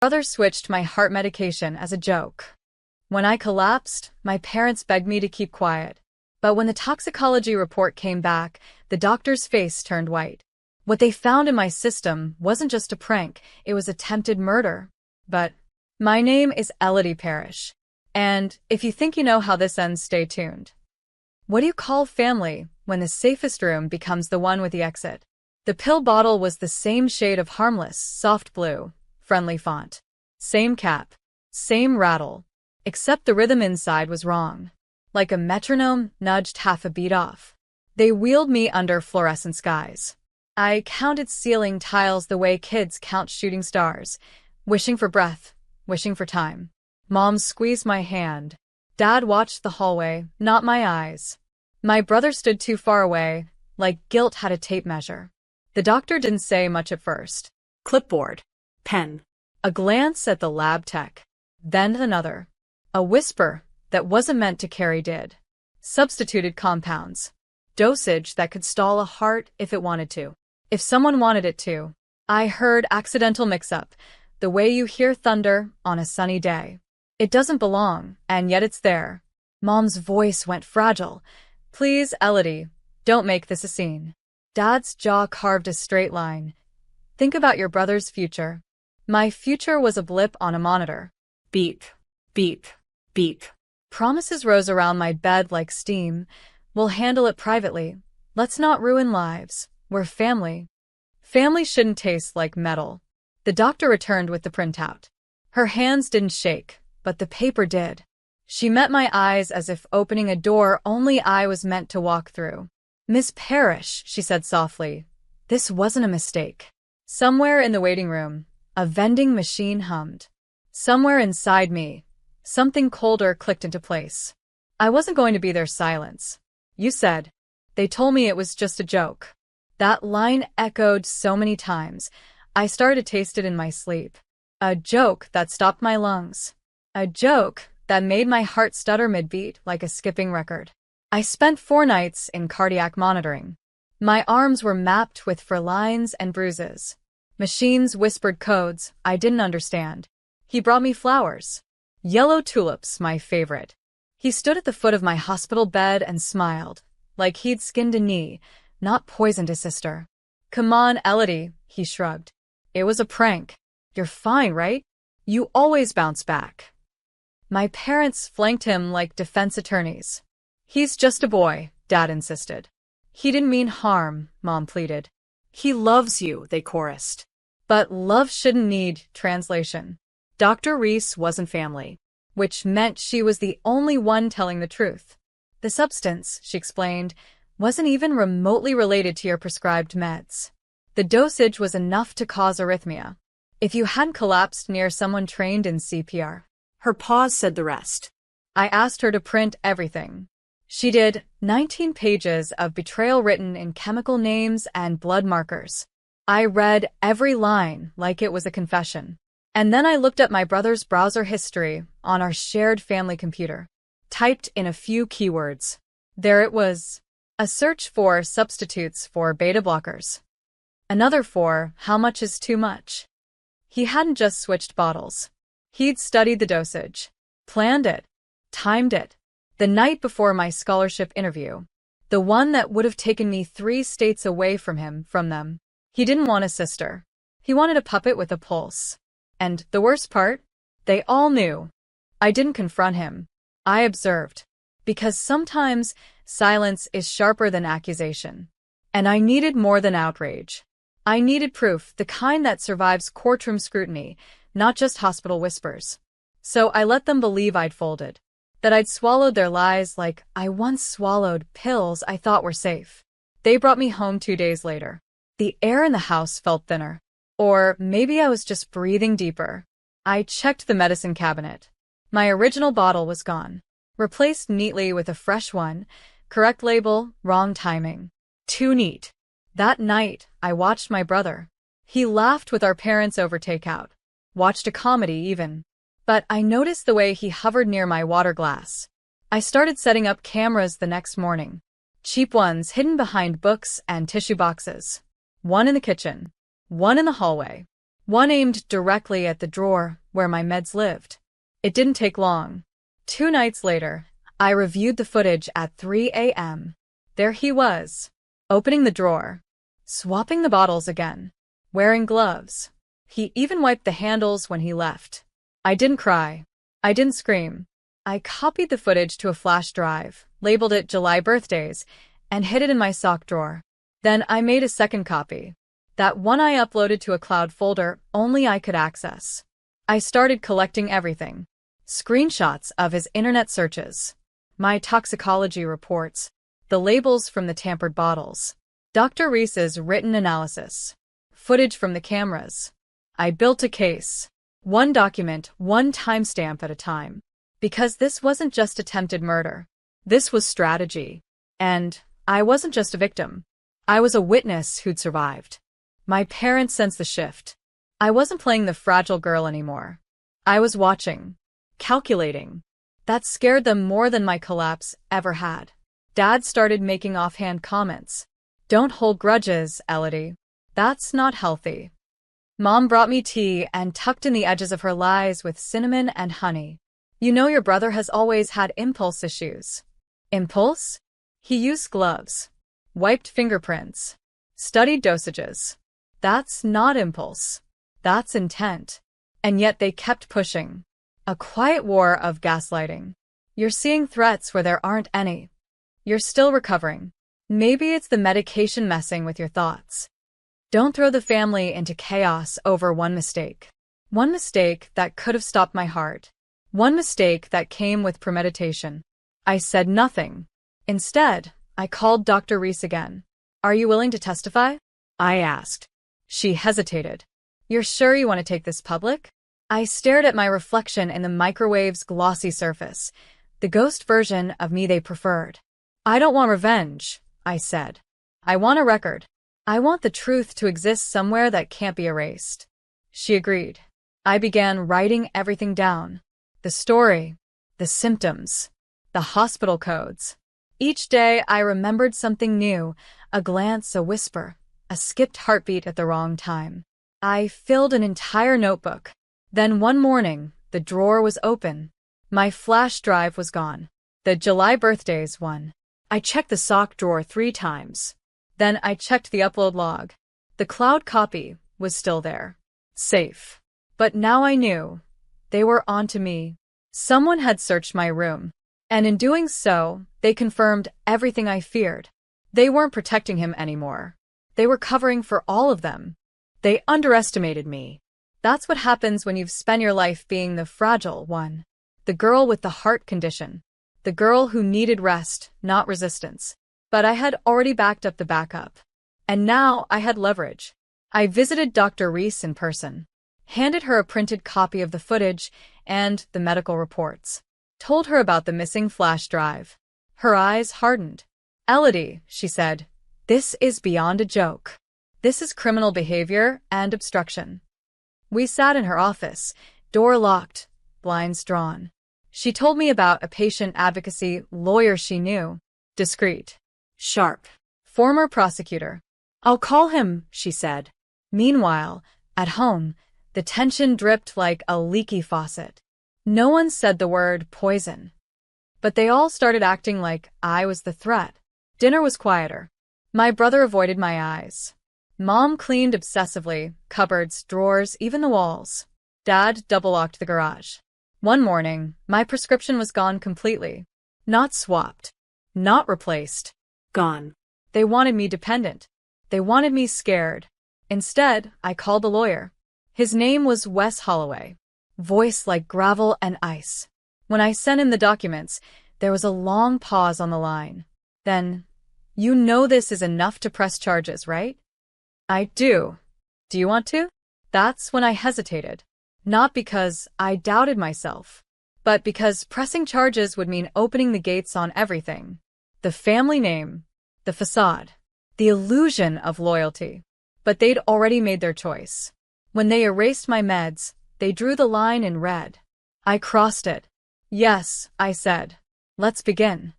Brother switched my heart medication as a joke. When I collapsed, my parents begged me to keep quiet. But when the toxicology report came back, the doctor's face turned white. What they found in my system wasn't just a prank, it was attempted murder. But my name is Elodie Parrish. And if you think you know how this ends, stay tuned. What do you call family when the safest room becomes the one with the exit? The pill bottle was the same shade of harmless, soft blue, friendly font. Same cap. Same rattle. Except the rhythm inside was wrong. Like a metronome nudged half a beat off. They wheeled me under fluorescent skies. I counted ceiling tiles the way kids count shooting stars, wishing for breath, wishing for time. Mom squeezed my hand. Dad watched the hallway, not my eyes. My brother stood too far away, like guilt had a tape measure. The doctor didn't say much at first. Clipboard. Pen. A glance at the lab tech. Then another. A whisper that wasn't meant to carry did. Substituted compounds. Dosage that could stall a heart if it wanted to. If someone wanted it to. I heard accidental mix-up, the way you hear thunder on a sunny day. It doesn't belong, and yet it's there. Mom's voice went fragile. Please, Elodie, don't make this a scene. Dad's jaw carved a straight line. Think about your brother's future. My future was a blip on a monitor. Beep. Beep. Beep. Promises rose around my bed like steam. We'll handle it privately. Let's not ruin lives. We're family. Family shouldn't taste like metal. The doctor returned with the printout. Her hands didn't shake, but the paper did. She met my eyes as if opening a door only I was meant to walk through. Miss Parrish, she said softly, this wasn't a mistake. Somewhere in the waiting room, a vending machine hummed. Somewhere inside me, something colder clicked into place. I wasn't going to be their silence. You said. They told me it was just a joke. That line echoed so many times, I started to taste it in my sleep. A joke that stopped my lungs. A joke that made my heart stutter mid-beat like a skipping record. I spent 4 nights in cardiac monitoring. My arms were mapped with fur lines and bruises. Machines whispered codes I didn't understand. He brought me flowers. Yellow tulips, my favorite. He stood at the foot of my hospital bed and smiled, like he'd skinned a knee, not poisoned his sister. Come on, Elodie, he shrugged. It was a prank. You're fine, right? You always bounce back. My parents flanked him like defense attorneys. He's just a boy, Dad insisted. He didn't mean harm, Mom pleaded. He loves you, they chorused. But love shouldn't need translation. Dr. Reese wasn't family, which meant she was the only one telling the truth. The substance, she explained, wasn't even remotely related to your prescribed meds. The dosage was enough to cause arrhythmia. If you hadn't collapsed near someone trained in CPR. Her pause said the rest. I asked her to print everything. She did, 19 pages of betrayal written in chemical names and blood markers. I read every line like it was a confession. And then I looked at my brother's browser history on our shared family computer. Typed in a few keywords. There it was. A search for substitutes for beta blockers. Another for how much is too much. He hadn't just switched bottles. He'd studied the dosage. Planned it. Timed it. The night before my scholarship interview. The one that would have taken me 3 states away from them. He didn't want a sister. He wanted a puppet with a pulse. And the worst part? They all knew. I didn't confront him. I observed. Because sometimes silence is sharper than accusation. And I needed more than outrage. I needed proof, the kind that survives courtroom scrutiny, not just hospital whispers. So I let them believe I'd folded. That I'd swallowed their lies like I once swallowed pills I thought were safe. They brought me home 2 days later. The air in the house felt thinner. Or maybe I was just breathing deeper. I checked the medicine cabinet. My original bottle was gone. Replaced neatly with a fresh one. Correct label, wrong timing. Too neat. That night, I watched my brother. He laughed with our parents over takeout. Watched a comedy even. But I noticed the way he hovered near my water glass. I started setting up cameras the next morning. Cheap ones hidden behind books and tissue boxes. One in the kitchen. One in the hallway. One aimed directly at the drawer where my meds lived. It didn't take long. 2 nights later, I reviewed the footage at 3 a.m. There he was, opening the drawer, swapping the bottles again, wearing gloves. He even wiped the handles when he left. I didn't cry. I didn't scream. I copied the footage to a flash drive, labeled it July birthdays, and hid it in my sock drawer. Then I made a second copy. That one I uploaded to a cloud folder only I could access. I started collecting everything. Screenshots of his internet searches, my toxicology reports, the labels from the tampered bottles, Dr. Reese's written analysis, footage from the cameras. I built a case, one document, one timestamp at a time. Because this wasn't just attempted murder. This was strategy. And I wasn't just a victim. I was a witness who'd survived. My parents sensed the shift. I wasn't playing the fragile girl anymore. I was watching, calculating. That scared them more than my collapse ever had. Dad started making offhand comments. Don't hold grudges, Elodie. That's not healthy. Mom brought me tea and tucked in the edges of her lies with cinnamon and honey. You know your brother has always had impulse issues. Impulse? He used gloves, wiped fingerprints, studied dosages. That's not impulse. That's intent. And yet they kept pushing. A quiet war of gaslighting. You're seeing threats where there aren't any. You're still recovering. Maybe it's the medication messing with your thoughts. Don't throw the family into chaos over one mistake. One mistake that could have stopped my heart. One mistake that came with premeditation. I said nothing. Instead, I called Dr. Reese again. Are you willing to testify? I asked. She hesitated. You're sure you want to take this public? I stared at my reflection in the microwave's glossy surface, the ghost version of me they preferred. I don't want revenge, I said. I want a record. I want the truth to exist somewhere that can't be erased. She agreed. I began writing everything down. The story, the symptoms, the hospital codes. Each day I remembered something new, a glance, a whisper, a skipped heartbeat at the wrong time. I filled an entire notebook. Then one morning, the drawer was open. My flash drive was gone. The July birthdays one. I checked the sock drawer 3 times. Then I checked the upload log. The cloud copy was still there. Safe. But now I knew. They were onto me. Someone had searched my room. And in doing so, they confirmed everything I feared. They weren't protecting him anymore. They were covering for all of them. They underestimated me. That's what happens when you've spent your life being the fragile one. The girl with the heart condition. The girl who needed rest, not resistance. But I had already backed up the backup. And now I had leverage. I visited Dr. Reese in person. Handed her a printed copy of the footage and the medical reports. Told her about the missing flash drive. Her eyes hardened. Elodie, she said, this is beyond a joke. This is criminal behavior and obstruction. We sat in her office, door locked, blinds drawn. She told me about a patient advocacy lawyer she knew. Discreet. Sharp. Former prosecutor. I'll call him, she said. Meanwhile, at home, the tension dripped like a leaky faucet. No one said the word poison. But they all started acting like I was the threat. Dinner was quieter. My brother avoided my eyes. Mom cleaned obsessively, cupboards, drawers, even the walls. Dad double-locked the garage. One morning, my prescription was gone completely. Not swapped. Not replaced. Gone. They wanted me dependent. They wanted me scared. Instead, I called the lawyer. His name was Wes Holloway. Voice like gravel and ice. When I sent him the documents, there was a long pause on the line. Then, you know this is enough to press charges, right? I do. Do you want to? That's when I hesitated. Not because I doubted myself, but because pressing charges would mean opening the gates on everything. The family name, the facade, the illusion of loyalty. But they'd already made their choice. When they erased my meds, they drew the line in red. I crossed it. Yes, I said. Let's begin.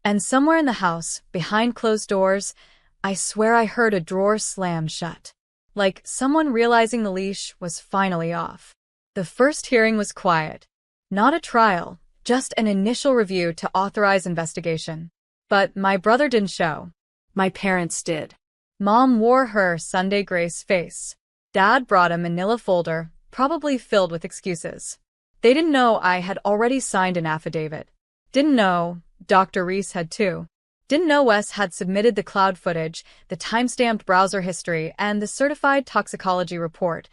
And somewhere in the house, behind closed doors, I swear I heard a drawer slam shut. like someone realizing the leash was finally off. The first hearing was quiet. Not a trial, just an initial review to authorize investigation. But my brother didn't show. My parents did. Mom wore her Sunday grace face. Dad brought a manila folder, probably filled with excuses. They didn't know I had already signed an affidavit. Didn't know Dr. Reese had too. Didn't know Wes had submitted the cloud footage, the timestamped browser history, and the certified toxicology report.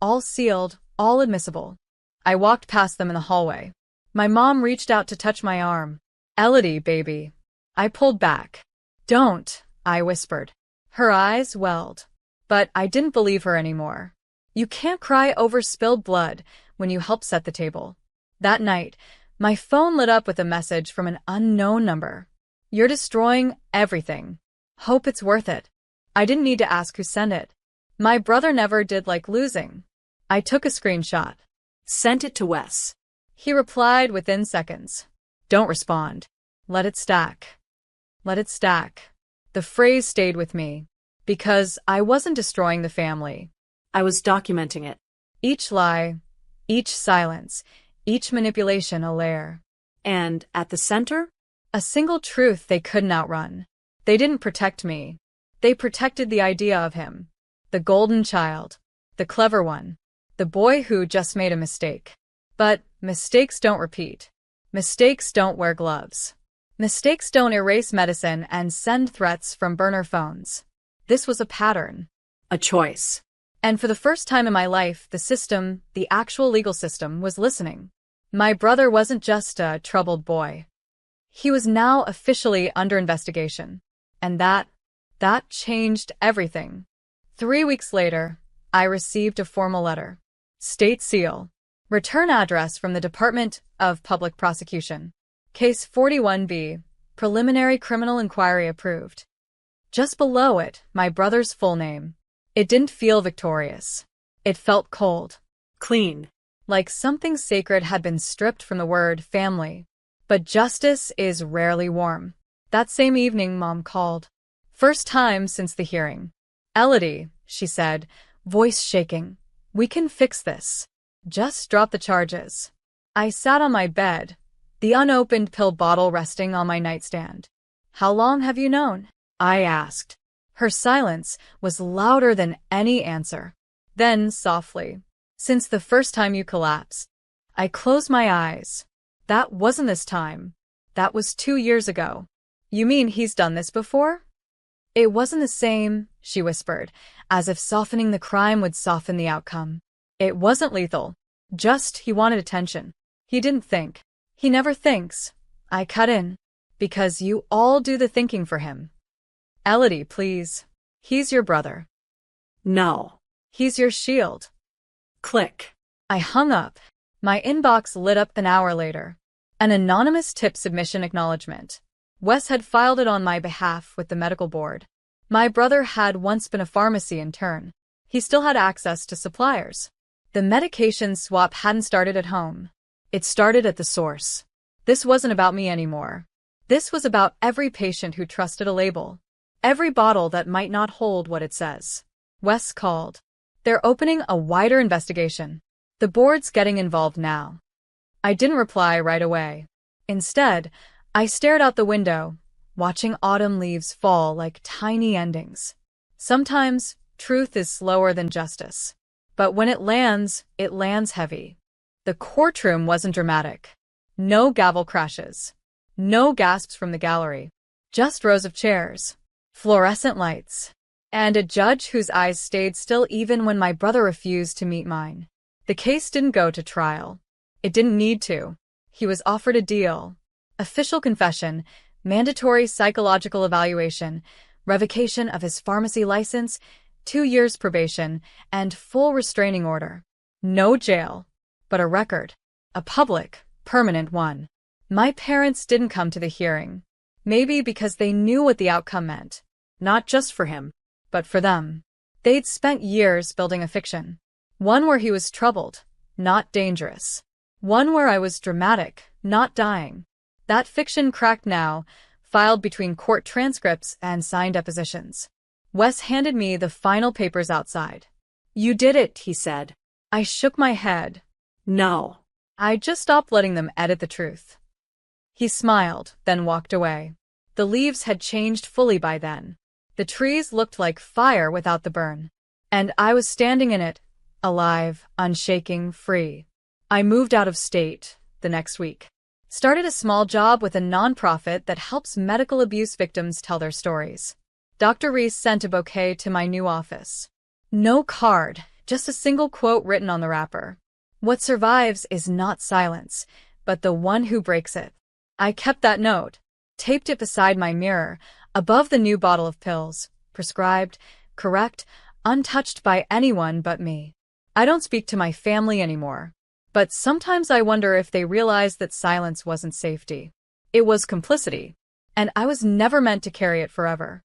All sealed, all admissible. I walked past them in the hallway. My mom reached out to touch my arm. "Elodie, baby." I pulled back. "Don't," I whispered. Her eyes welled. But I didn't believe her anymore. You can't cry over spilled blood when you help set the table. That night, my phone lit up with a message from an unknown number. "You're destroying everything. Hope it's worth it." I didn't need to ask who sent it. My brother never did like losing. I took a screenshot. Sent it to Wes. He replied within seconds. "Don't respond. Let it stack." Let it stack. The phrase stayed with me. Because I wasn't destroying the family. I was documenting it. Each lie, each silence, each manipulation a layer. And at the center? A single truth they couldn't outrun. They didn't protect me. They protected the idea of him. The golden child. The clever one. The boy who just made a mistake. But mistakes don't repeat. Mistakes don't wear gloves. Mistakes don't erase medicine and send threats from burner phones. This was a pattern. A choice. And for the first time in my life, the system, the actual legal system, was listening. My brother wasn't just a troubled boy. He was now officially under investigation. And that changed everything. 3 weeks later, I received a formal letter. State seal. Return address from the Department of Public Prosecution. Case 41B. Preliminary criminal inquiry approved. Just below it, my brother's full name. It didn't feel victorious. It felt cold. Clean. Like something sacred had been stripped from the word family. But justice is rarely warm. That same evening, Mom called. First time since the hearing. "Elodie," she said, voice shaking. "We can fix this. Just drop the charges." I sat on my bed, the unopened pill bottle resting on my nightstand. "How long have you known?" I asked. Her silence was louder than any answer. Then, softly, "Since the first time you collapsed." I closed my eyes. "That wasn't this time. That was 2 years ago." "You mean he's done this before?" "It wasn't the same," she whispered, as if softening the crime would soften the outcome. "It wasn't lethal. Just he wanted attention. He didn't think. He never thinks." I cut in. "Because you all do the thinking for him." "Elodie, please. He's your brother." No. "He's your shield." Click. I hung up. My inbox lit up an hour later. An anonymous tip submission acknowledgement. Wes had filed it on my behalf with the medical board. My brother had once been a pharmacy intern. He still had access to suppliers. The medication swap hadn't started at home. It started at the source. This wasn't about me anymore. This was about every patient who trusted a label. Every bottle that might not hold what it says. Wes called. "They're opening a wider investigation. The board's getting involved now." I didn't reply right away. Instead, I stared out the window, watching autumn leaves fall like tiny endings. Sometimes, truth is slower than justice. But when it lands heavy. The courtroom wasn't dramatic. No gavel crashes. No gasps from the gallery. Just rows of chairs. Fluorescent lights. And a judge whose eyes stayed still even when my brother refused to meet mine. The case didn't go to trial. It didn't need to. He was offered a deal. Official confession, mandatory psychological evaluation, revocation of his pharmacy license, 2 years probation, and full restraining order. No jail, but a record. A public, permanent one. My parents didn't come to the hearing. Maybe because they knew what the outcome meant. Not just for him, but for them. They'd spent years building a fiction. One where he was troubled, not dangerous. One where I was dramatic, not dying. That fiction cracked now, filed between court transcripts and signed depositions. Wes handed me the final papers outside. You did it, he said. I shook my head. No. I just stopped letting them edit the truth. He smiled, then walked away. The leaves had changed fully by then. The trees looked like fire without the burn. And I was standing in it, alive, unshaking, free. I moved out of state the next week. Started a small job with a nonprofit that helps medical abuse victims tell their stories. Dr. Reese sent a bouquet to my new office. No card, just a single quote written on the wrapper. What survives is not silence, but the one who breaks it. I kept that note, taped it beside my mirror, above the new bottle of pills, prescribed, correct, untouched by anyone but me. I don't speak to my family anymore, but sometimes I wonder if they realized that silence wasn't safety. It was complicity, and I was never meant to carry it forever.